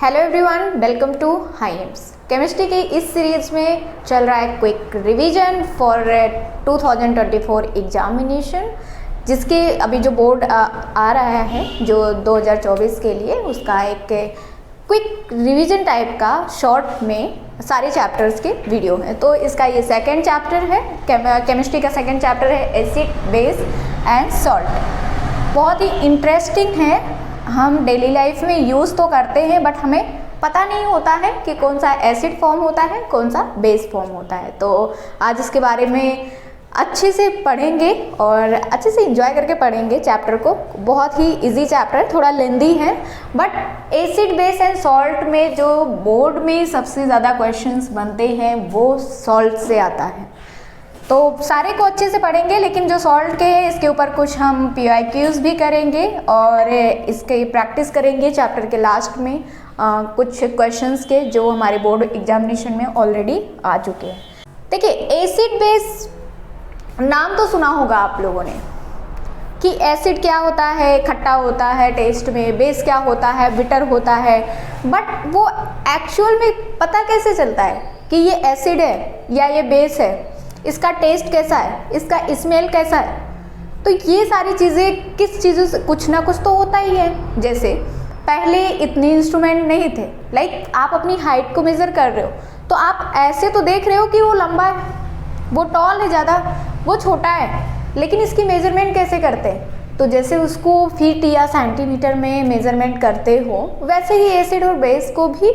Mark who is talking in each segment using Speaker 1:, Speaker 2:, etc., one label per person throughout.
Speaker 1: Hello everyone, welcome to हाईएम्स। Chemistry की इस सीरीज में चल रहा है क्विक रिवीजन फॉर 2024 एग्जामिनेशन, जिसके अभी जो बोर्ड आ रहा है जो 2024 के लिए, उसका एक क्विक रिवीजन टाइप का शॉर्ट में सारे चैप्टर्स के वीडियो है। तो इसका ये सेकंड चैप्टर है, केमिस्ट्री का सेकंड चैप्टर है एसिड, बेस एंड सॉल्ट। बहुत ही इंटरेस्टिंग है। हम डेली लाइफ में यूज़ तो करते हैं बट हमें पता नहीं होता है कि कौन सा एसिड फॉर्म होता है, कौन सा बेस फॉर्म होता है। तो आज इसके बारे में अच्छे से पढ़ेंगे और अच्छे से एंजॉय करके पढ़ेंगे चैप्टर को। बहुत ही इजी चैप्टर है, थोड़ा लेंदी है, but acid, base and salt में जो बोर्ड में सबसे ज़्यादा क्वेश्चंस बनते हैं वो सॉल्ट से आता है। तो सारे को अच्छे से पढ़ेंगे, लेकिन जो सॉल्ट के हैं इसके ऊपर कुछ हम PYQs भी करेंगे और इसके प्रैक्टिस करेंगे चैप्टर के लास्ट में कुछ क्वेश्चंस के जो हमारे बोर्ड एग्जामिनेशन में ऑलरेडी आ चुके हैं। देखिए, एसिड बेस नाम तो सुना होगा आप लोगों ने कि एसिड क्या होता है, खट्टा होता है टेस्ट में, बेस क्या होता है, बिटर होता है। बट वो एक्चुअल में पता कैसे चलता है कि ये एसिड है या ये बेस है, इसका टेस्ट कैसा है, इसका स्मेल कैसा है। तो ये सारी चीज़ें किस चीज़ों से, कुछ ना कुछ तो होता ही है। जैसे पहले इतने इंस्ट्रूमेंट नहीं थे, लाइक आप अपनी हाइट को मेज़र कर रहे हो तो आप ऐसे तो देख रहे हो कि वो लंबा है, वो टॉल है ज़्यादा, वो छोटा है, लेकिन इसकी मेजरमेंट कैसे करते हैं? तो जैसे उसको फीट या सेंटीमीटर में मेजरमेंट करते हो, वैसे ही एसिड और बेस को भी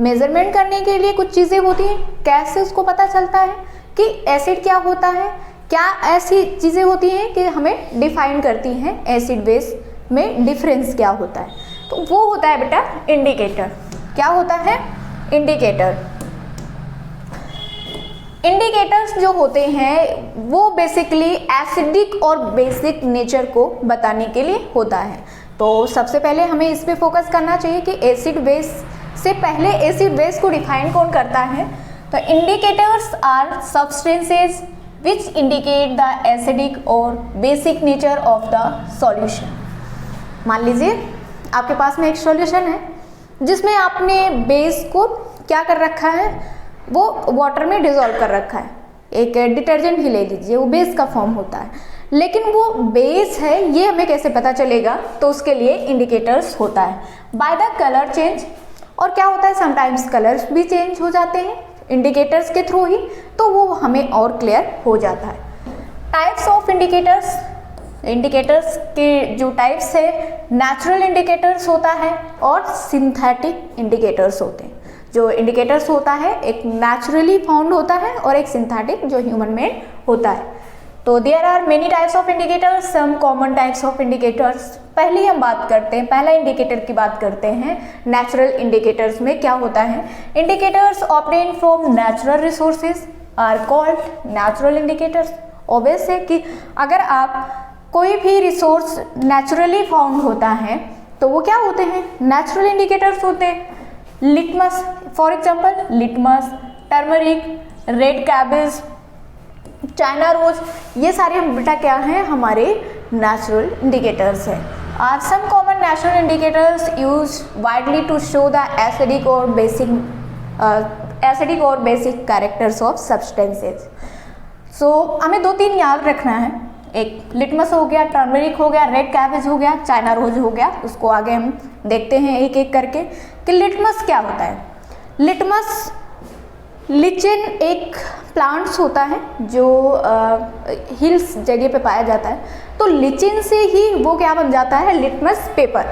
Speaker 1: मेजरमेंट करने के लिए कुछ चीज़ें होती हैं। कैसे उसको पता चलता है कि एसिड क्या होता है, क्या ऐसी चीज़ें होती हैं कि हमें डिफाइन करती हैं एसिड बेस में डिफरेंस क्या होता है? तो वो होता है बेटा इंडिकेटर। क्या होता है? इंडिकेटर। इंडिकेटर्स जो होते हैं वो बेसिकली एसिडिक और बेसिक नेचर को बताने के लिए होता है। तो सबसे पहले हमें इस पे फोकस करना चाहिए कि एसिड बेस से पहले एसिड बेस को डिफाइन कौन करता है। तो indicators are substances which indicate the acidic और basic nature of the solution. मान लीजिए आपके पास में एक सॉल्यूशन है जिसमें आपने बेस को क्या कर रखा है, वो वाटर में डिज़ोल्व कर रखा है। एक डिटर्जेंट ही ले लीजिए, वो बेस का फॉर्म होता है, लेकिन वो बेस है ये हमें कैसे पता चलेगा? तो उसके लिए इंडिकेटर्स होता है बाय द कलर चेंज। और क्या होता है, समटाइम्स कलर्स भी चेंज हो जाते हैं इंडिकेटर्स के थ्रू ही, तो वो हमें और क्लियर हो जाता है। टाइप्स ऑफ इंडिकेटर्स, इंडिकेटर्स के जो टाइप्स है, नेचुरल इंडिकेटर्स होता है और सिंथेटिक इंडिकेटर्स होते हैं। जो इंडिकेटर्स होता है एक नेचुरली फाउंड होता है और एक सिंथेटिक जो ह्यूमन मेड होता है। तो there are many types of indicators, some common types of indicators. पहले हम बात करते हैं, पहला इंडिकेटर की बात करते हैं। नेचुरल इंडिकेटर्स में क्या होता है? Indicators obtain from natural resources are called natural indicators. Obvious है कि अगर आप कोई भी रिसोर्स नेचुरली फाउंड होता है तो वो क्या होते हैं? नेचुरल इंडिकेटर्स होते हैं। Litmus, for example litmus, turmeric, red cabbage, China rose, ये सारे बेटा क्या हैं? हमारे नेचुरल इंडिकेटर्स हैं। Are some common natural indicators use widely to show the acidic और basic characters of substances. So हमें दो तीन याद रखना है, एक लिटमस हो गया, टर्मरिक हो गया, रेड कैबेज हो गया, चाइना रोज हो गया। उसको आगे हम देखते हैं एक एक करके कि लिटमस क्या होता है। लिटमस, लिचिन एक प्लांट्स होता है जो हिल्स जगह पे पाया जाता है। तो लिचिन से ही वो क्या बन जाता है? Litmus paper.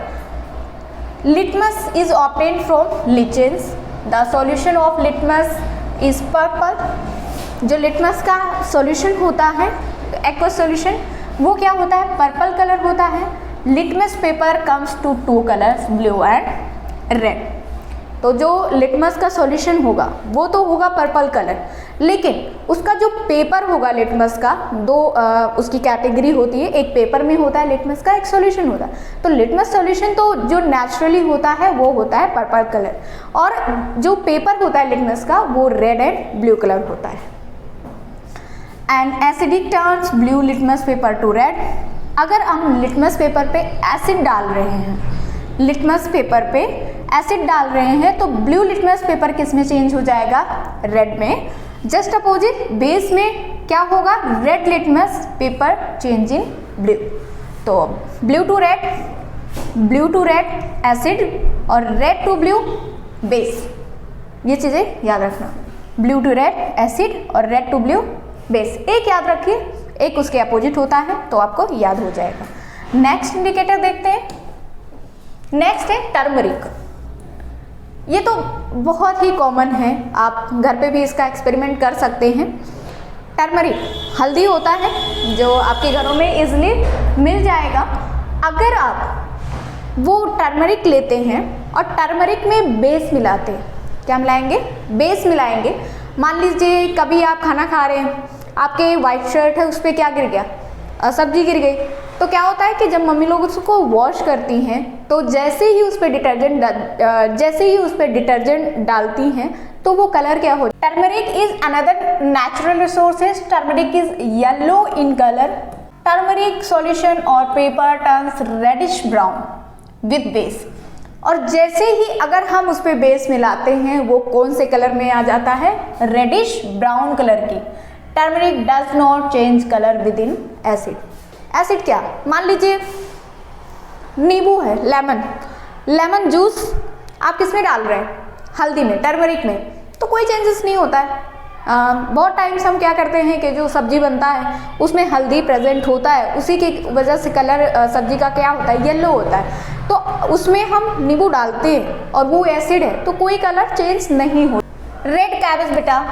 Speaker 1: Litmus is obtained from lichens. The solution of litmus is purple. जो लिटमस का सॉल्यूशन होता है, एक्वस सॉल्यूशन, वो क्या होता है? पर्पल कलर होता है। Litmus paper comes to two colours, blue and red. तो जो लिटमस का सॉल्यूशन होगा वो तो होगा पर्पल कलर, लेकिन उसका जो पेपर होगा लिटमस का, दो उसकी कैटेगरी होती है। एक पेपर में होता है लिटमस का, एक सॉल्यूशन होता है। तो लिटमस सॉल्यूशन तो जो नेचुरली होता है वो होता है पर्पल कलर, और जो पेपर होता है लिटमस का वो रेड एंड ब्लू कलर होता है। And acidic turns blue litmus paper to red. अगर हम लिटमस पेपर पे एसिड डाल रहे हैं लिटमस पेपर पे एसिड डाल रहे हैं तो ब्लू लिटमस पेपर किस में चेंज हो जाएगा, रेड में। जस्ट अपोजिट बेस में क्या होगा, red litmus paper change in blue. तो ब्लू टू रेड एसिड और रेड टू ब्लू बेस, ये चीज़ें याद रखना। ब्लू टू रेड एसिड और रेड टू ब्लू बेस, एक याद रखिए, एक उसके अपोजिट होता है तो आपको याद हो जाएगा। नेक्स्ट इंडिकेटर देखते हैं। नेक्स्ट है टर्मरिक। ये तो बहुत ही कॉमन है, आप घर पे भी इसका एक्सपेरिमेंट कर सकते हैं। टर्मरिक हल्दी होता है जो आपके घरों में इजीली मिल जाएगा। अगर आप वो टर्मरिक लेते हैं और टर्मरिक में बेस मिलाते हैं, क्या मिलाएंगे, बेस मिलाएंगे। मान लीजिए कभी आप खाना खा रहे हैं, आपके वाइट शर्ट है उस पर क्या गिर गया, सब्जी गिर गई, तो क्या होता है कि जब मम्मी लोग उसको वॉश करती हैं तो जैसे ही उस पर डिटर्जेंट डालती हैं तो वो कलर क्या हो। Turmeric is another natural resources. Turmeric is yellow in colour. Turmeric solution और paper turns reddish brown with base. और जैसे ही अगर हम उस पर बेस मिलाते हैं वो कौन से कलर में आ जाता है, रेडिश ब्राउन कलर की। Turmeric does not change colour with in acid. Acid क्या, मान लीजिए नींबू है, लेमन जूस आप किस में डाल रहे हैं, हल्दी में, टर्मरिक में, तो कोई चेंजेस नहीं होता है। बहुत टाइम्स हम क्या करते हैं कि जो सब्जी बनता है उसमें हल्दी प्रेजेंट होता है, उसी की वजह से कलर सब्जी का क्या होता है, येलो होता है, तो उसमें हम नींबू डालते हैं और वो एसिड है तो कोई कलर चेंज नहीं हो। रेड कैबेज बेटा,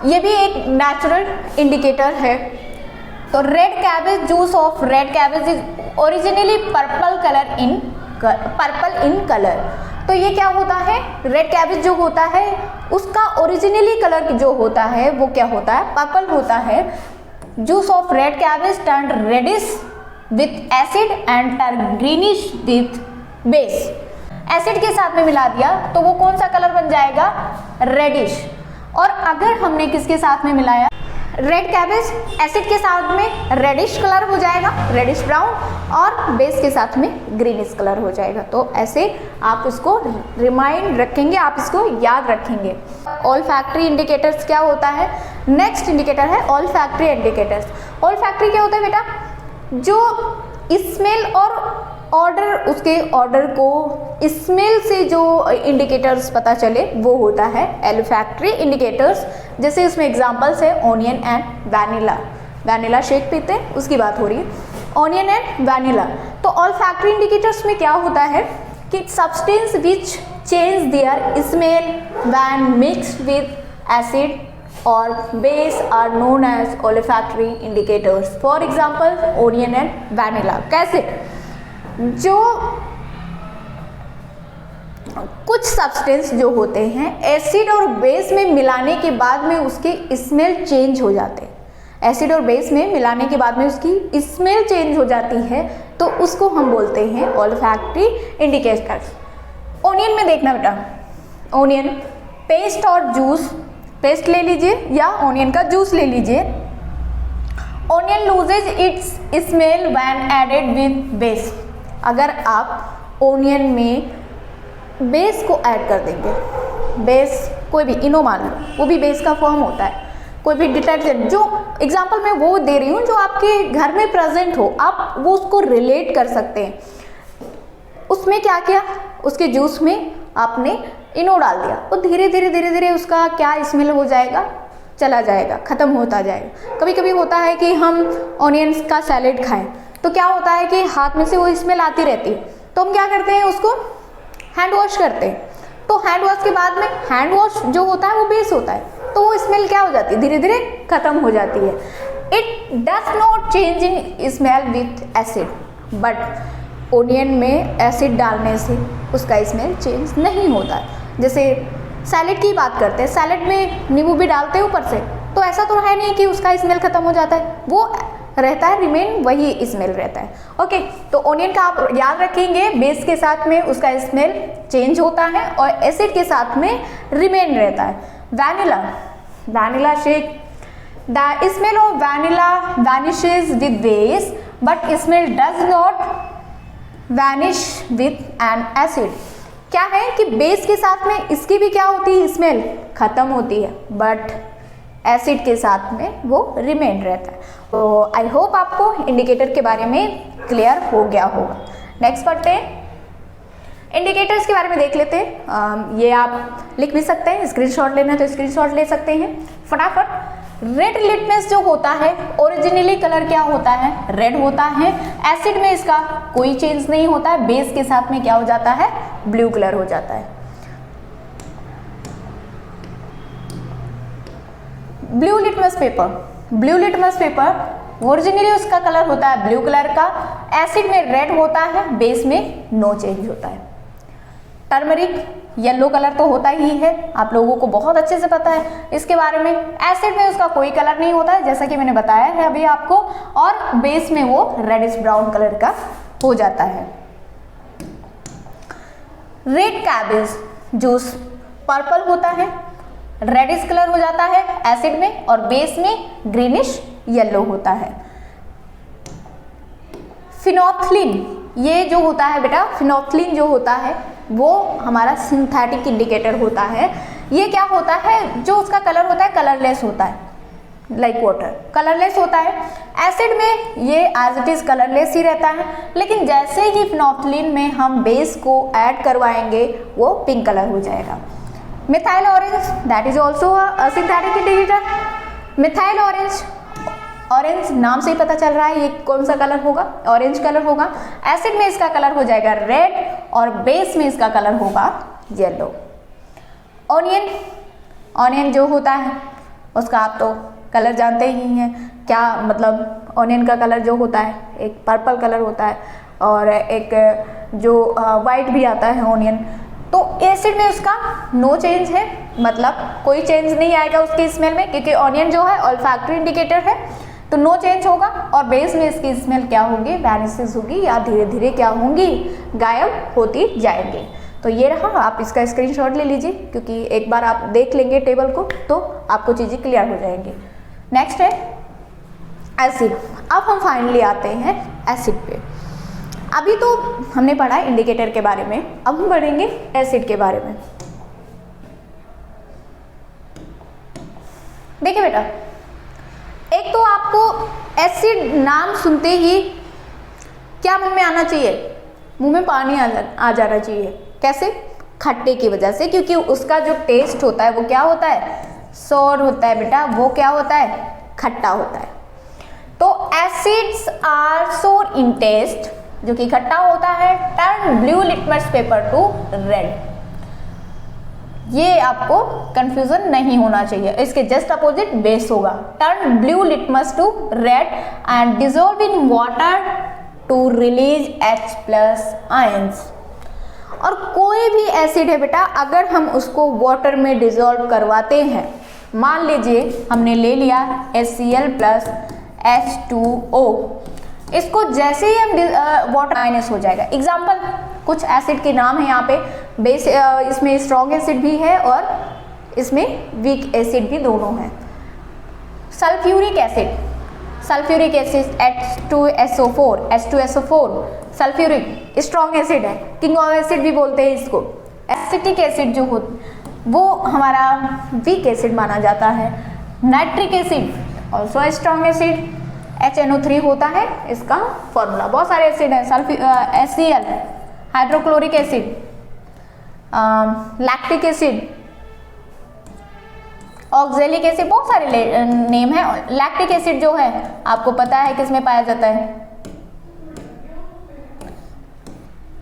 Speaker 1: ये भी एक नेचुरल इंडिकेटर है। तो red cabbage, juice of red cabbage is originally purple in colour. तो ये क्या होता है, रेड कैबेज जो होता है उसका ओरिजिनली कलर जो होता है वो क्या होता है, पर्पल होता है। Juice of red cabbage turn reddish with acid and turn greenish with base. Acid के साथ में मिला दिया तो वो कौन सा कलर बन जाएगा, रेडिश। और अगर हमने किसके साथ में मिलाया, रेड कैबेज, एसिड के साथ में रेडिश कलर हो जाएगा, रेडिश ब्राउन, और बेस के साथ में ग्रीनिश कलर हो जाएगा। तो ऐसे आप इसको रिमाइंड रखेंगे, आप इसको याद रखेंगे। ऑल फैक्ट्री इंडिकेटर्स क्या होता है, नेक्स्ट इंडिकेटर है all factory indicators. All factory क्या होता है बेटा, जो स्मेल और ऑर्डर, उसके ऑर्डर को स्मेल से जो इंडिकेटर्स पता चले वो होता है एल्फैक्ट्री इंडिकेटर्स। जैसे इसमें एग्जांपल्स है ओनियन एंड वैनिला शेक पीते हैं उसकी बात हो रही है, ओनियन एंड वैनिला। तो ऑल फैक्ट्री इंडिकेटर्स में क्या होता है कि substance which change their smell when mixed with acid और base are known as olfactory indicators। For example onion and vanilla. कैसे, जो कुछ सब्सटेंस जो होते हैं एसिड और बेस में मिलाने के बाद में उसके स्मेल चेंज हो जाते हैं। एसिड और बेस में मिलाने के बाद में उसकी स्मेल चेंज हो जाती है तो उसको हम बोलते हैं olfactory indicators। ओनियन में देखना बेटा, ओनियन पेस्ट और जूस, पेस्ट ले लीजिए या ओनियन का जूस ले लीजिए। Onion loses its smell when added with base. अगर आप ओनियन में बेस को ऐड कर देंगे, बेस कोई भी इनो मान लो, वो भी बेस का फॉर्म होता है, कोई भी डिटर्जेंट, जो एग्जांपल मैं वो दे रही हूँ जो आपके घर में प्रेजेंट हो, आप वो उसको रिलेट कर सकते हैं। उसमें क्या किया, उसके जूस में आपने इनो डाल दिया, वो धीरे धीरे उसका क्या स्मेल हो जाएगा, चला जाएगा, ख़त्म होता जाएगा। कभी कभी होता है कि हम ऑनियंस का सैलेड खाएं तो क्या होता है कि हाथ में से वो स्मेल आती रहती है, तो हम क्या करते हैं, उसको हैंड वॉश करते हैं। तो हैंड वॉश के बाद में, हैंड वॉश जो होता है वो बेस होता है, तो वो स्मेल क्या हो जाती है, धीरे धीरे ख़त्म हो जाती है। It does not change in smell with acid, but onion में एसिड डालने से उसका स्मेल चेंज नहीं होता है। जैसे सैलेड की बात करते हैं, सैलेड में नींबू भी डालते हैं ऊपर से, तो ऐसा तो है नहीं कि उसका स्मेल खत्म हो जाता है, वो रहता है, रिमेन वही स्मेल रहता है। ओके, तो ओनियन का आप याद रखेंगे, बेस के साथ में उसका स्मेल चेंज होता है और एसिड के साथ में रिमेन रहता है। Vanilla shake, the smell of vanilla vanishes with base but smell does not vanish with an acid. क्या है कि बेस के साथ में इसकी भी क्या होती है, स्मेल खत्म होती है, बट एसिड के साथ में वो रिमेन रहता है। तो आई होप आपको इंडिकेटर के बारे में क्लियर हो गया होगा। नेक्स्ट पढ़ते हैं, इंडिकेटर्स के बारे में देख लेते हैं। ये आप लिख भी सकते हैं, स्क्रीनशॉट लेना है तो स्क्रीनशॉट ले सकते हैं फटाफट। रेड लिटमस जो होता है, ओरिजिनली कलर क्या होता है, रेड होता है। एसिड में इसका कोई चेंज नहीं होता है, बेस के साथ में क्या हो जाता है, ब्लू कलर हो जाता है। ब्लू लिटमस पेपर ओरिजिनली उसका कलर होता है ब्लू कलर का, एसिड में रेड होता है, बेस में नो चेंज होता है। टर्मरिक येलो कलर तो होता ही है, आप लोगों को बहुत अच्छे से पता है इसके बारे में। एसिड में उसका कोई कलर नहीं होता है, जैसा कि मैंने बताया है अभी आपको, और बेस में वो रेडिश ब्राउन कलर का हो जाता है। रेड कैबेज जूस पर्पल होता है, रेडिश कलर हो जाता है एसिड में, और बेस में ग्रीनिश येलो होता है। फिनोल्फ्थालीन, ये जो होता है बेटा, फिनोल्फ्थालीन जो होता है वो हमारा सिंथेटिक इंडिकेटर होता है। ये क्या होता है, जो उसका कलर होता है कलरलेस होता है, लाइक वाटर कलरलेस होता है। एसिड में ये एज इट इज कलरलेस ही रहता है, लेकिन जैसे ही फिनोल्फ्थालीन में हम बेस को ऐड करवाएंगे वो पिंक कलर हो जाएगा। Methyl orange, that is also a synthetic indicator. Methyl orange नाम से ही पता चल रहा है ये कौन सा कलर होगा, ऑरेंज कलर होगा। एसिड में इसका कलर हो जाएगा रेड, और बेस में इसका कलर होगा येलो। ऑनियन जो होता है उसका आप तो कलर जानते ही हैं, क्या मतलब ऑनियन का कलर जो होता है एक पर्पल कलर होता है, और एक जो वाइट भी आता है ऑनियन। तो एसिड में उसका नो चेंज है, मतलब कोई चेंज नहीं आएगा उसकी स्मेल में, क्योंकि ऑनियन जो है ऑल्फैक्टरी इंडिकेटर है, तो नो चेंज होगा। और बेस में इसकी स्मेल क्या होगी, वैनिसेस होगी, या धीरे धीरे क्या होंगी, गायब होती जाएंगी। तो ये रहा, आप इसका स्क्रीनशॉट ले लीजिए, क्योंकि एक बार आप देख लेंगे टेबल को तो आपको चीज़ें क्लियर हो जाएंगी। नेक्स्ट है एसिड। अब हम फाइनली आते हैं एसिड पे। अभी तो हमने पढ़ा इंडिकेटर के बारे में, अब हम पढ़ेंगे एसिड के बारे में। देखिए बेटा, एक तो आपको एसिड नाम सुनते ही क्या मन में आना चाहिए, मुंह में पानी आ जाना चाहिए। कैसे? खट्टे की वजह से, क्योंकि उसका जो टेस्ट होता है वो क्या होता है, सोर होता है बेटा, वो क्या होता है, खट्टा होता है। तो एसिड्स आर सोर इन टेस्ट, जो कि खट्टा होता है, turn blue litmus paper to red. ये आपको कंफ्यूजन नहीं होना चाहिए, इसके जस्ट अपोजिट बेस होगा, turn blue litmus to red and dissolve in water to release H+ ions. और कोई भी एसिड है बेटा, अगर हम उसको वाटर में डिजोल्व करवाते हैं, मान लीजिए हमने ले लिया HCl+ H2O, इसको जैसे ही हम वाटर आयनेस हो जाएगा। एग्जाम्पल कुछ एसिड के नाम है यहाँ पे, बेस इसमें स्ट्रॉन्ग एसिड भी है और इसमें वीक एसिड भी दोनों हैं। Sulphuric acid H2SO4 sulphuric strong acid है, किंग ऑफ एसिड भी बोलते हैं इसको। एसिटिक एसिड जो हो वो हमारा वीक एसिड माना जाता है। Nitric acid also strong acid, HNO3 होता है इसका फॉर्मूला। बहुत सारे एसिड हैं, HCl, hydrochloric acid, lactic acid, oxalic acid, बहुत सारे नेम है। लैक्टिक एसिड जो है आपको पता है किस में पाया जाता है,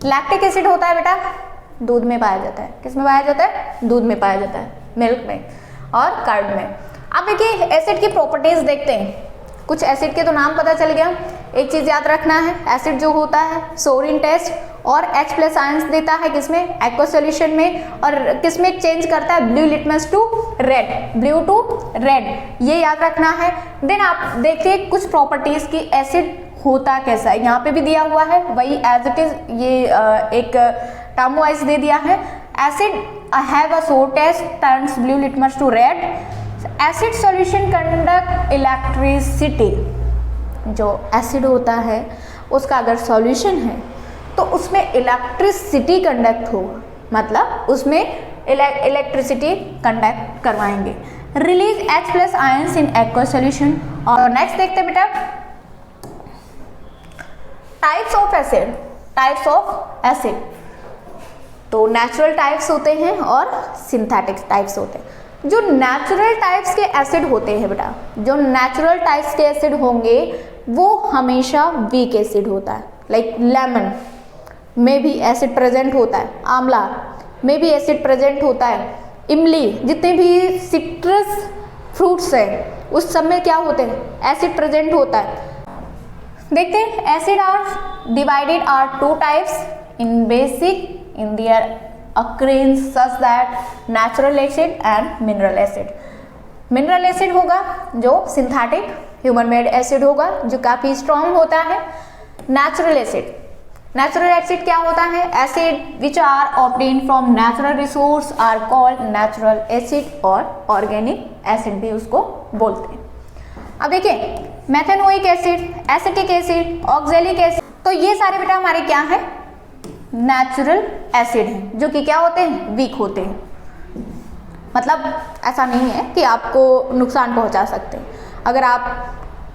Speaker 1: लैक्टिक एसिड होता है बेटा दूध में पाया जाता है। किस में पाया जाता है, दूध में पाया जाता है, मिल्क में और कर्ड में। अब देखिए एसिड की प्रॉपर्टीज देखते हैं। कुछ एसिड के तो नाम पता चल गया, एक चीज याद रखना है, एसिड जो होता है सोर इन टेस्ट और H+ आयंस देता है किसमें, एक्वस सॉल्यूशन में, और किसमें चेंज करता है, blue litmus to red, blue to red, ये याद रखना है। देन आप देखिए कुछ प्रॉपर्टीज की एसिड होता कैसा है, यहाँ पे भी दिया हुआ है वही एज इट इज, ये एक टर्म वाइज दे दिया है। Acid have a sour taste turns blue litmus to red. Acid solution conduct electricity, जो एसिड होता है उसका अगर सॉल्यूशन है तो उसमें इलेक्ट्रिसिटी कंडक्ट होगा, मतलब उसमें इलेक्ट्रिसिटी कंडक्ट करवाएंगे। Release H+ ions in aqueous solution. और नेक्स्ट देखते हैं बेटा types of acid. Types of acid, तो नेचुरल टाइप्स होते हैं और सिंथेटिक टाइप्स होते हैं। जो नेचुरल टाइप्स के एसिड होते हैं बेटा, जो नेचुरल टाइप्स के एसिड होंगे वो हमेशा वीक एसिड होता है। लाइक लेमन में भी एसिड प्रेजेंट होता है, आंवला में भी एसिड प्रेजेंट होता है, इमली, जितने भी सिट्रस फ्रूट्स हैं उस सब में क्या होते हैं, एसिड प्रेजेंट होता है। देखते हैं acid are divided are 2 types in basic in their occurrence such that natural acid and mineral acid। Mineral acid होगा जो सिंथेटिक ह्यूमन मेड एसिड होगा जो काफ़ी स्ट्रॉन्ग होता है। नेचुरल एसिड, नेचुरल एसिड क्या होता है, acid which are obtained from natural resource are called natural acid और ऑर्गेनिक एसिड भी उसको बोलते हैं। अब देखिए methanoic acid, acetic acid, oxalic acid, तो ये सारे बेटा हमारे क्या है, नेचुरल एसिड हैं जो कि क्या होते हैं, वीक होते हैं। मतलब ऐसा नहीं है कि आपको नुकसान पहुंचा सकते हैं अगर आप,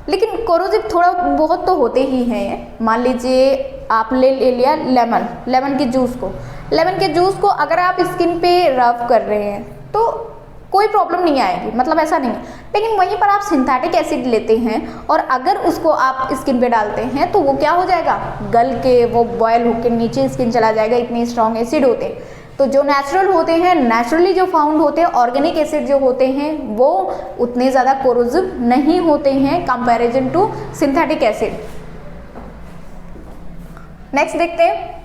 Speaker 1: लेकिन कोरोसिव थोड़ा बहुत तो होते ही हैं। मान लीजिए आप ले लिया लेमन, लेमन के जूस को, लेमन के जूस को अगर आप स्किन पे रब कर रहे हैं तो कोई प्रॉब्लम नहीं आएगी, मतलब ऐसा नहीं है। लेकिन वहीं पर आप सिंथेटिक एसिड लेते हैं और अगर उसको आप स्किन पे डालते हैं तो वो क्या हो जाएगा, गल के वो बॉयल होकर नीचे स्किन चला जाएगा, इतने स्ट्रॉन्ग एसिड होते हैं। तो जो नेचुरल होते हैं, नेचुरली जो फाउंड होते हैं, ऑर्गेनिक एसिड जो होते हैं वो उतने ज़्यादा कोरोसिव नहीं होते हैं comparison to synthetic acid. Next देखते हैं,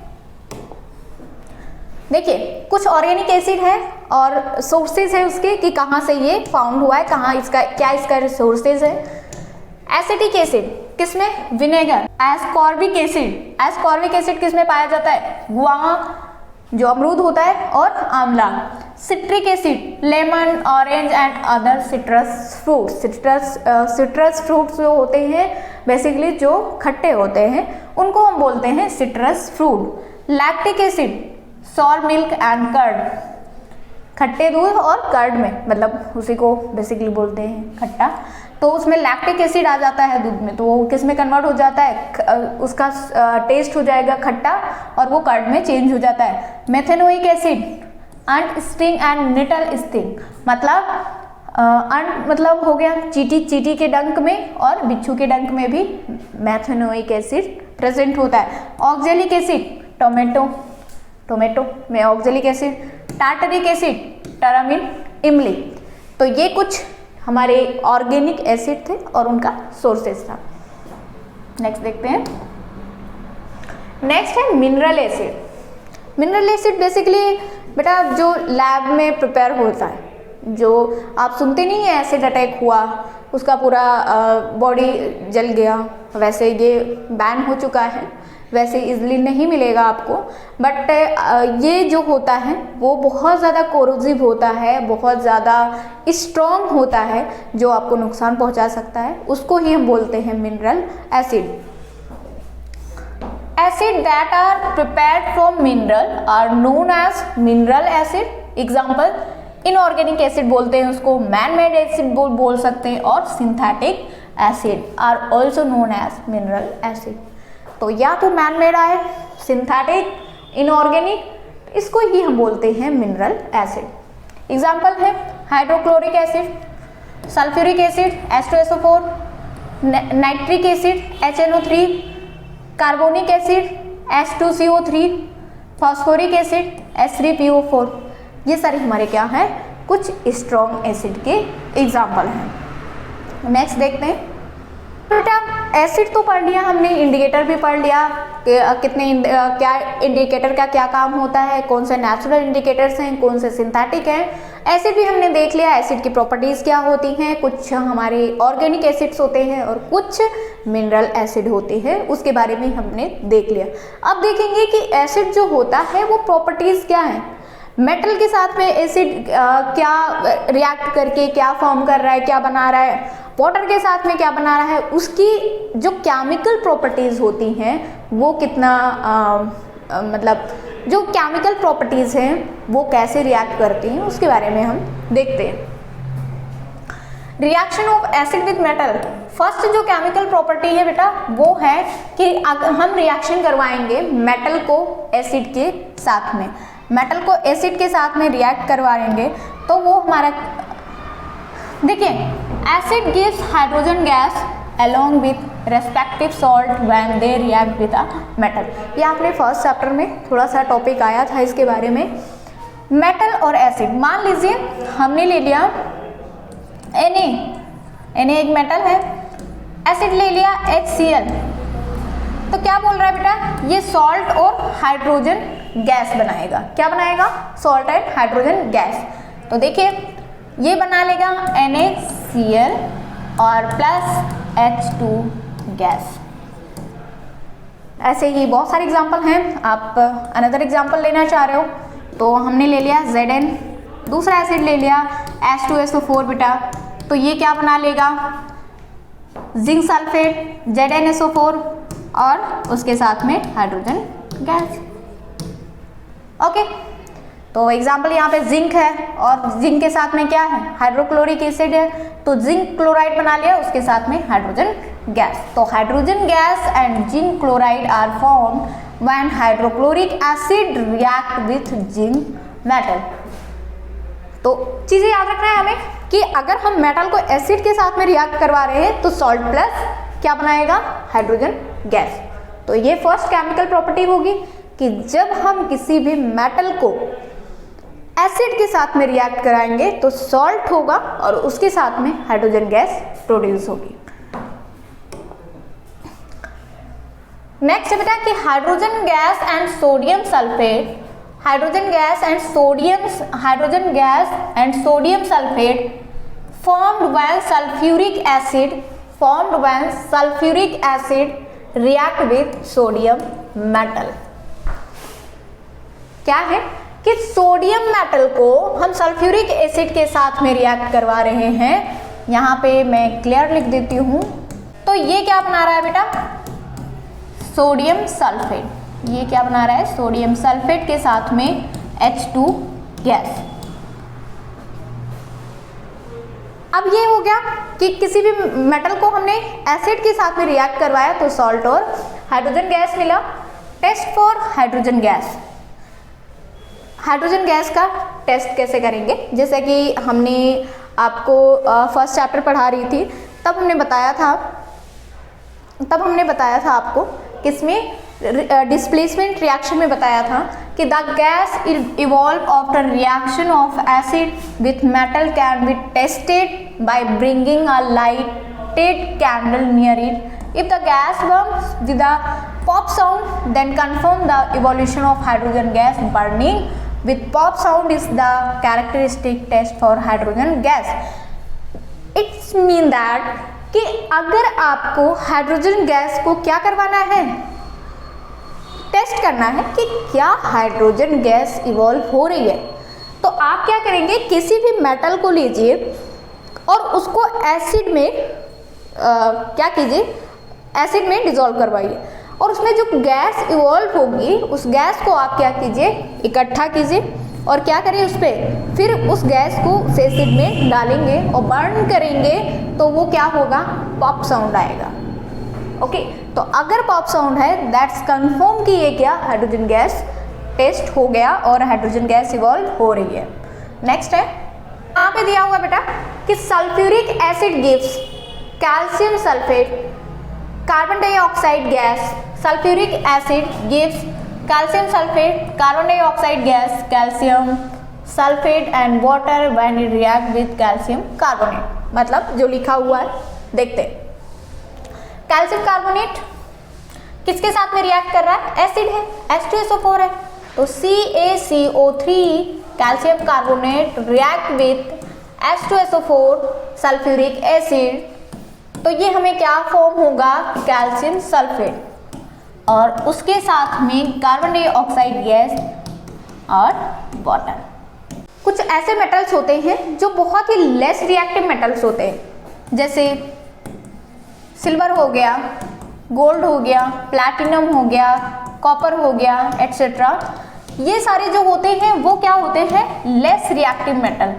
Speaker 1: देखिए कुछ ऑर्गेनिक एसिड है और सोर्सेज है उसके कि कहाँ से ये फाउंड हुआ है, कहाँ इसका क्या इसका रिसोर्सेज है। एसिटिक एसिड किसमें, vinegar. Ascorbic acid, ascorbic acid किसमें पाया जाता है, गुआवा जो अमरूद होता है और आंवला। Citric acid, lemon, orange and other citrus fruits. Citrus fruits जो होते हैं बेसिकली जो खट्टे होते हैं उनको हम बोलते हैं citrus fruit. Lactic acid, sour milk and curd, खट्टे दूध और कर्ड में, मतलब उसी को बेसिकली बोलते हैं खट्टा, तो उसमें लैक्टिक एसिड आ जाता है दूध में, तो वो किस में कन्वर्ट हो जाता है, उसका टेस्ट हो जाएगा खट्टा और वो कर्ड में चेंज हो जाता है। Methanoic acid, ant sting and nettle sting, मतलब अंट मतलब हो गया चींटी, चींटी के डंक में और बिच्छू के डंक में भी मेथेनोइक एसिड प्रेजेंट होता है। ऑक्जेलिक एसिड, टोमेटो, टोमेटो में ऑक्जेलिक एसिड। टार्टरिक एसिड, टरामिन, इमली। तो ये कुछ हमारे ऑर्गेनिक एसिड थे और उनका सोर्सेस था। नेक्स्ट देखते हैं, नेक्स्ट है mineral acid. Mineral acid basically बेटा जो लैब में प्रिपेयर होता है, जो आप सुनते नहीं है एसिड अटैक हुआ, उसका पूरा बॉडी जल गया, वैसे ये बैन हो चुका है, वैसे इजीली नहीं मिलेगा आपको। बट ये जो होता है वो बहुत ज़्यादा कोरोसिव होता है, बहुत ज़्यादा स्ट्रॉन्ग होता है, जो आपको नुकसान पहुंचा सकता है, उसको ही हम बोलते हैं mineral acid. Acid that are prepared from mineral are known as mineral acid. Example, inorganic acid बोलते हैं उसको, मैन मेड एसिड बोल सकते हैं, और synthetic acid are also known as mineral acid. तो या तो मैन मेड आए, सिंथेटिक, इनऑर्गेनिक, इसको ही हम बोलते हैं मिनरल एसिड। एग्जाम्पल है hydrochloric acid, sulphuric acid H2SO4, nitric acid HNO3, carbonic acid H2CO3, phosphoric acid H3PO4। ये सारे हमारे क्या हैं, कुछ स्ट्रॉन्ग एसिड के एग्जाम्पल हैं। नेक्स्ट देखते हैं बेटा, एसिड तो पढ़ लिया हमने, इंडिकेटर भी पढ़ लिया, कितने क्या इंडिकेटर का क्या काम होता है, कौन से नेचुरल इंडिकेटर्स हैं, कौन से सिंथेटिक हैं। एसिड भी हमने देख लिया, एसिड की प्रॉपर्टीज़ क्या होती हैं, कुछ हमारे ऑर्गेनिक एसिड्स होते हैं और कुछ मिनरल एसिड होते हैं, उसके बारे में हमने देख लिया। अब देखेंगे कि एसिड जो होता है वो प्रॉपर्टीज़ क्या हैं, मेटल के साथ में एसिड क्या रिएक्ट करके क्या फॉर्म कर रहा है, क्या बना रहा है, वाटर के साथ में क्या बना रहा है, उसकी जो केमिकल प्रॉपर्टीज़ होती हैं वो कितना मतलब जो केमिकल प्रॉपर्टीज़ हैं वो कैसे रिएक्ट करती हैं उसके बारे में हम देखते हैं। Reaction of acid with metal, first जो केमिकल प्रॉपर्टी है बेटा वो है कि अगर हम रिएक्शन करवाएंगे मेटल को एसिड के साथ में, मेटल को एसिड के साथ में रिएक्ट करवाएंगे तो वो हमारा, देखिए acid gives hydrogen gas along with respective salt when they react with a metal। ये आपने फर्स्ट चैप्टर में थोड़ा सा टॉपिक आया था इसके बारे में। मेटल और एसिड, मान लीजिए हमने ले लिया Na एक मेटल है, एसिड ले लिया HCl, तो क्या बोल रहा है बेटा, ये सॉल्ट और हाइड्रोजन गैस बनाएगा। क्या बनाएगा? Salt and hydrogen gas. तो देखिए ये बना लेगा NaCl और प्लस H2 गैस। ऐसे ही बहुत सारे एग्जाम्पल हैं, आप अनदर एग्जाम्पल लेना चाह रहे हो तो हमने ले लिया Zn, दूसरा एसिड ले लिया H2SO4 बेटा, तो ये क्या बना लेगा, जिंक सल्फेट ZnSO4 और उसके साथ में हाइड्रोजन गैस। ओके, तो एग्जाम्पल यहाँ पे जिंक है और जिंक के साथ में क्या है, हाइड्रोक्लोरिक एसिड है, तो जिंक क्लोराइड बना लिया उसके साथ में हाइड्रोजन गैस। तो hydrogen gas and zinc chloride are formed when hydrochloric acid react with zinc metal. तो चीजें याद रखना है हमें कि अगर हम मेटल को एसिड के साथ में रिएक्ट करवा रहे हैं तो सॉल्ट प्लस क्या बनाएगा, हाइड्रोजन गैस। तो ये फर्स्ट केमिकल प्रॉपर्टी होगी कि जब हम किसी भी मेटल को एसिड के साथ में रिएक्ट कराएंगे तो सॉल्ट होगा और उसके साथ में हाइड्रोजन गैस प्रोड्यूस होगी। नेक्स्ट है बेटा कि hydrogen gas and sodium sulphate, hydrogen gas and sodium sulphate formed when sulfuric acid react with sodium metal। क्या है कि सोडियम मेटल को हम सल्फ्यूरिक एसिड के साथ में रिएक्ट करवा रहे हैं। यहाँ पे मैं क्लियर लिख देती हूँ, तो ये क्या बना रहा है बेटा, सोडियम सल्फेट। ये क्या बना रहा है, सोडियम सल्फेट के साथ में H2 गैस। अब ये हो गया कि किसी भी मेटल को हमने एसिड के साथ में रिएक्ट करवाया तो सॉल्ट और हाइड्रोजन गैस मिला। Test for hydrogen gas, hydrogen gas का टेस्ट कैसे करेंगे, जैसे कि हमने आपको फर्स्ट चैप्टर पढ़ा रही थी तब हमने बताया था आपको किसमें, डिस्प्लेसमेंट रिएक्शन में बताया था कि the gas evolve after reaction of acid with metal can be tested by bringing a lighted candle near it. If the gas burns with a pop sound then confirm the evolution of hydrogen gas. Burning with pop sound is the characteristic test for hydrogen gas। It's mean that कि अगर आपको hydrogen gas को क्या करवाना है, test करना है कि क्या हाइड्रोजन गैस इवॉल्व हो रही है, तो आप क्या करेंगे, किसी भी मेटल को लीजिए और उसको एसिड में क्या कीजिए, एसिड में डिसॉल्व करवाइए और उसमें जो गैस इवॉल्व होगी उस गैस को आप क्या कीजिए, इकट्ठा कीजिए और क्या करिए उस पर, फिर उस गैस को उस एसिड में डालेंगे और बर्न करेंगे तो वो क्या होगा, पॉप साउंड आएगा। ओके, तो अगर पॉप साउंड है दैट्स कंफर्म कि ये क्या, हाइड्रोजन गैस टेस्ट हो गया और हाइड्रोजन गैस इवॉल्व हो रही है। नेक्स्ट है, यहाँ पे दिया हुआ बेटा कि sulphuric acid gives calcium sulphate carbon dioxide gas. Sulphuric acid gives calcium sulphate, carbon dioxide gas, calcium sulphate and water when it react with calcium carbonate. मतलब जो लिखा हुआ है देखते हैं, कैल्शियम कार्बोनेट किसके साथ में रिएक्ट कर रहा है, एसिड है, H2SO4 है, तो CaCO3 calcium carbonate react with H2SO4 sulphuric acid, तो ये हमें क्या फॉर्म होगा, कैल्शियम सल्फेट और उसके साथ में कार्बन डाइऑक्साइड गैस और वाटर। कुछ ऐसे मेटल्स होते हैं जो बहुत ही लेस रिएक्टिव मेटल्स होते हैं, जैसे सिल्वर हो गया, गोल्ड हो गया, प्लैटिनम हो गया, कॉपर हो गया एटसेट्रा, ये सारे जो होते हैं वो क्या होते हैं, लेस रिएक्टिव मेटल,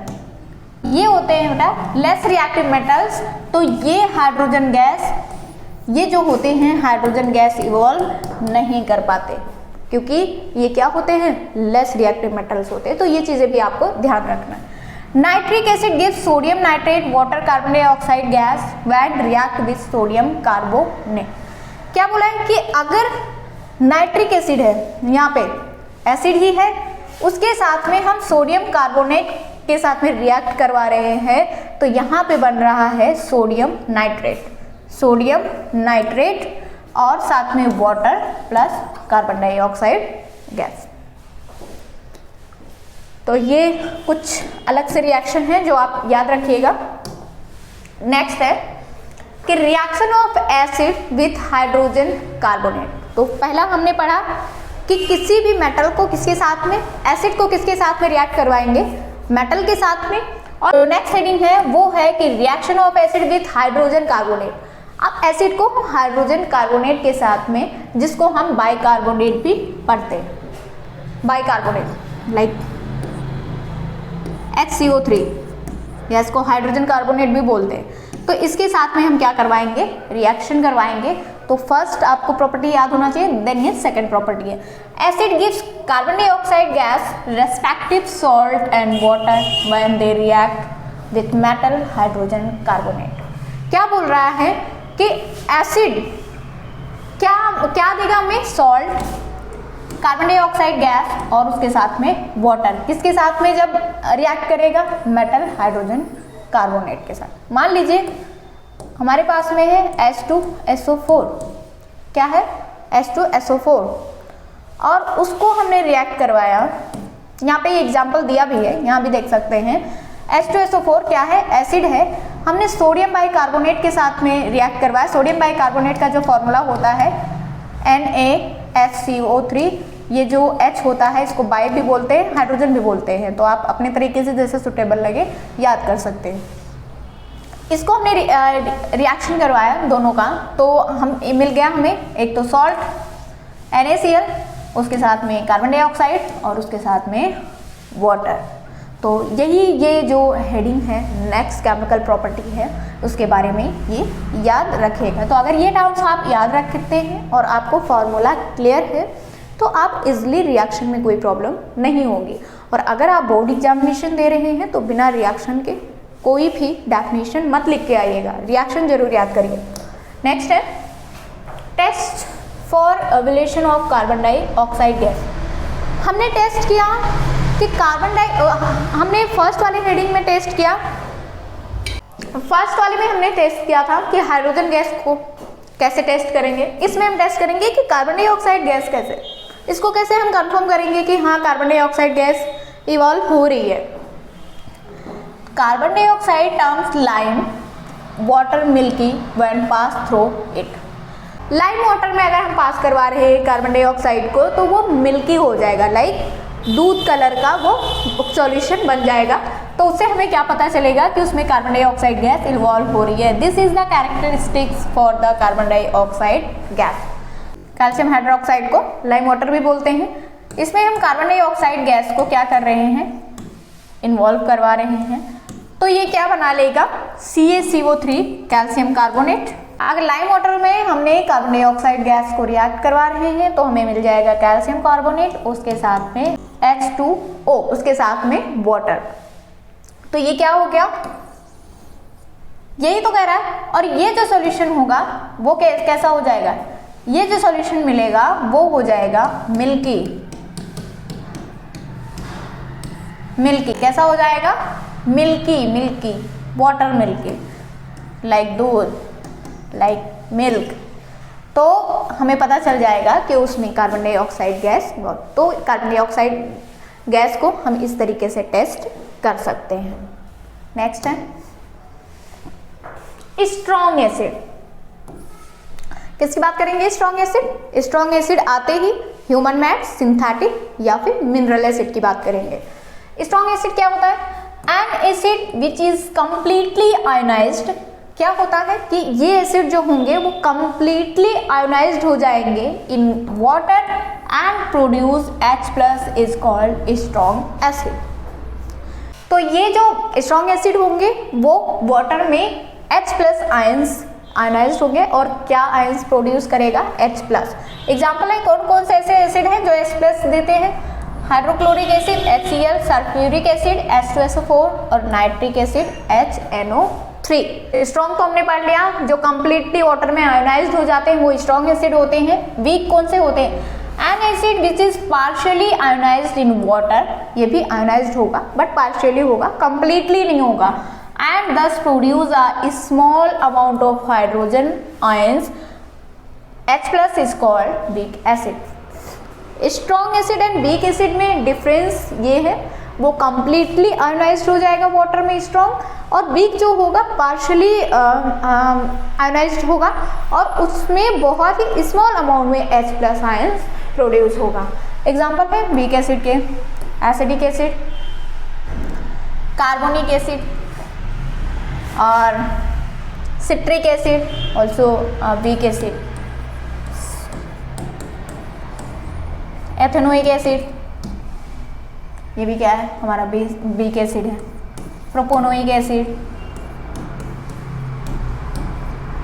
Speaker 1: ये होते हैं बेटा लेस रिएक्टिव मेटल्स। तो ये हाइड्रोजन गैस, ये जो होते हैं हाइड्रोजन गैस इवॉल्व नहीं कर पाते, क्योंकि ये क्या होते हैं, लेस रिएक्टिव मेटल्स होते हैं। तो ये चीजें भी आपको ध्यान रखना है। Nitric acid gives sodium nitrate water carbon dioxide gas when react with sodium carbonate. क्या बोला है कि अगर नाइट्रिक एसिड है, यहाँ पे एसिड ही है, उसके साथ में हम सोडियम कार्बोनेट के साथ में रिएक्ट करवा रहे हैं, तो यहाँ पे बन रहा है सोडियम नाइट्रेट, सोडियम नाइट्रेट और साथ में water plus carbon dioxide gas. तो ये कुछ अलग से रिएक्शन है जो आप याद रखिएगा। नेक्स्ट है कि reaction of acid with hydrogen carbonate. तो पहला हमने पढ़ा कि किसी भी मेटल को किसके साथ में, एसिड को किसके साथ में रिएक्ट करवाएंगे, मेटल के साथ में। और नेक्स्ट हेडिंग है वो है कि reaction of acid with hydrogen carbonate. अब एसिड को हाइड्रोजन कार्बोनेट के साथ में, जिसको हम बाइकार्बोनेट भी पढ़ते हैं, बाइकार्बोनेट लाइक HCO3, या इसको हाइड्रोजन कार्बोनेट भी बोलते हैं। तो इसके साथ में हम क्या करवाएंगे, रिएक्शन करवाएंगे। तो फर्स्ट आपको प्रॉपर्टी याद होना चाहिए, देन ये सेकंड प्रॉपर्टी है। Acid gives carbon dioxide gas respective salt and water when they react with metal hydrogen carbonate. क्या बोल रहा है कि एसिड क्या देगा हमें, सॉल्ट, कार्बन डाइऑक्साइड गैस और उसके साथ में वाटर, किसके साथ में जब रिएक्ट करेगा, मेटल हाइड्रोजन कार्बोनेट के साथ। मान लीजिए हमारे पास में है H2SO4, क्या है H2SO4, और उसको हमने रिएक्ट करवाया। यहाँ पे एग्जाम्पल दिया भी है, यहाँ भी देख सकते हैं। H2SO4 क्या है, एसिड है, हमने सोडियम बाइकार्बोनेट के साथ में रिएक्ट करवाया। सोडियम बाइकार्बोनेट का जो फॉर्मूला होता है NaHCO3, ये जो H होता है इसको बाई भी बोलते हैं, हाइड्रोजन भी बोलते हैं। तो आप अपने तरीके से जैसे सुटेबल लगे याद कर सकते हैं। इसको हमने रिएक्शन करवाया दोनों का, तो हम मिल गया हमें एक तो सॉल्ट NaCl, उसके साथ में कार्बन डाइऑक्साइड और उसके साथ में वाटर। तो यही ये जो हेडिंग है नेक्स्ट केमिकल प्रॉपर्टी है, उसके बारे में ये याद रखिएगा। तो अगर ये टर्म्स आप याद रखते हैं और आपको फॉर्मूला क्लियर है, तो आप इजली रिएक्शन में कोई प्रॉब्लम नहीं होगी। और अगर आप बोर्ड एग्जामिनेशन दे रहे हैं तो बिना रिएक्शन के कोई भी डेफिनेशन मत लिख के आइएगा, रिएक्शन जरूर याद करिए। नेक्स्ट है test for evolution of carbon dioxide gas. हमने टेस्ट किया कि हमने फर्स्ट वाले हेडिंग में टेस्ट किया, फर्स्ट वाले में हमने टेस्ट किया था कि हाइड्रोजन गैस को कैसे टेस्ट करेंगे। इसमें हम टेस्ट करेंगे कि कार्बन डाइऑक्साइड गैस कैसे, इसको कैसे हम कंफर्म करेंगे कि हाँ कार्बन डाइऑक्साइड गैस इवॉल्व हो रही है। Carbon dioxide terms lime water milky when pass through it. Lime water में अगर हम पास करवा रहे हैं कार्बन डाइऑक्साइड को, तो वो मिल्की हो जाएगा, लाइक दूध कलर का वो सॉल्यूशन बन जाएगा। तो उससे हमें क्या पता चलेगा कि उसमें कार्बन डाइऑक्साइड गैस इन्वॉल्व हो रही है। This is the characteristics for the carbon dioxide gas. Calcium hydroxide को लाइम वाटर भी बोलते हैं। इसमें हम कार्बन डाइऑक्साइड गैस को क्या कर रहे हैं, इन्वॉल्व करवा रहे हैं। तो ये क्या बना लेगा, CaCO3 कैल्शियम कार्बोनेट। अगर लाइम वाटर में हमने कार्बन डाइऑक्साइड गैस को रिएक्ट करवा रहे हैं तो हमें मिल जाएगा कैल्शियम कार्बोनेट, उसके साथ में H2O, उसके साथ में वाटर। तो ये क्या हो गया, यही तो कह रहा है। और ये जो सॉल्यूशन होगा वो कैसा हो जाएगा, ये जो सॉल्यूशन मिलेगा वो हो जाएगा मिल्की। मिल्की कैसा हो जाएगा, मिल्की वाटर मिल्की, लाइक दूध, लाइक मिल्क। तो हमें पता चल जाएगा कि उसमें कार्बन डाइऑक्साइड गैस, तो कार्बन डाइऑक्साइड गैस को हम इस तरीके से टेस्ट कर सकते हैं। नेक्स्ट है स्ट्रॉन्ग एसिड। किसकी बात करेंगे, स्ट्रॉन्ग एसिड। स्ट्रॉन्ग एसिड आते ही ह्यूमन मेड, सिंथेटिक या फिर मिनरल एसिड की बात करेंगे। स्ट्रॉन्ग एसिड क्या होता है, N acid which is completely ionised क्या होता है कि ये एसिड जो होंगे वो कंप्लीटली आयोनाइज्ड हो जाएंगे in water and produce H+ is called strong acid. तो ये जो स्ट्रॉन्ग एसिड होंगे वो वाटर में H+ आयंस आयनाइज्ड होंगे और क्या आयंस प्रोड्यूस करेगा, H+। एग्जाम्पल है कौन कौन से ऐसे एसिड हैं जो H+ देते हैं, hydrochloric acid HCl, sulphuric acid H2SO4 और नाइट्रिक एसिड HNO3। स्ट्रॉन्ग तो हमने पढ़ लिया, जो कंप्लीटली वाटर में आयोनाइज्ड हो जाते हैं वो स्ट्रॉन्ग एसिड होते हैं। वीक कौन से होते हैं, N acid which is partially ionised in water, ये भी आयोनाइज्ड होगा बट पार्शियली होगा, कंप्लीटली नहीं होगा, and thus produce a small amount of hydrogen ions, H+ is called weak acid। Strong acid and weak acid में difference ये है, वो कंप्लीटली आयोनाइज्ड हो जाएगा वाटर में स्ट्रॉन्ग, और वीक जो होगा पार्शियली आयोनाइज्ड होगा और उसमें बहुत ही स्मॉल अमाउंट में H+ आयंस प्रोड्यूस होगा। एग्जाम्पल है वीक एसिड के एसिडिक एसिड, कार्बोनिक एसिड और citric acid, also weak acid, ethanoic acid, ये भी क्या है हमारा वीक एसिड है, प्रोपोनोइक एसिड,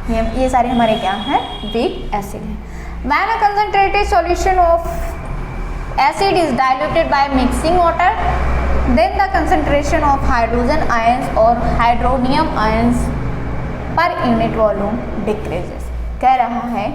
Speaker 1: ये सारे हमारे क्या हैं, वीक एसिड हैं। When a concentrated solution of acid is diluted by mixing water, then the concentration of hydrogen ions or hydronium ions per unit volume decreases। कह रहा है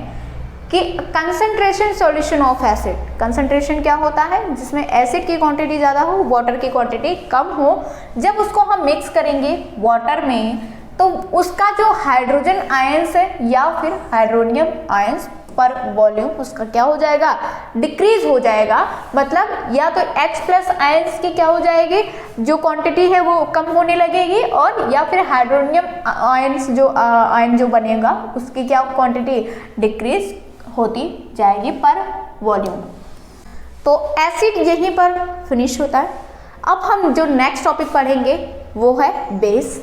Speaker 1: कि concentration solution of acid, concentration क्या होता है जिसमें acid की क्वांटिटी ज़्यादा हो, वाटर की क्वांटिटी कम हो, जब उसको हम मिक्स करेंगे वाटर में तो उसका जो हाइड्रोजन आयंस है या फिर हाइड्रोनियम आयंस पर वॉल्यूम उसका क्या हो जाएगा, डिक्रीज हो जाएगा। मतलब या तो H+ आयंस की क्या हो जाएगी, जो क्वांटिटी है वो कम होने लगेगी, और या फिर हाइड्रोनियम आयंस जो आयन जो बनेगा उसकी क्या क्वांटिटी डिक्रीज होती जाएगी पर वॉल्यूम। तो एसिड यहीं पर फिनिश होता है। अब हम जो नेक्स्ट टॉपिक पढ़ेंगे वो है बेस।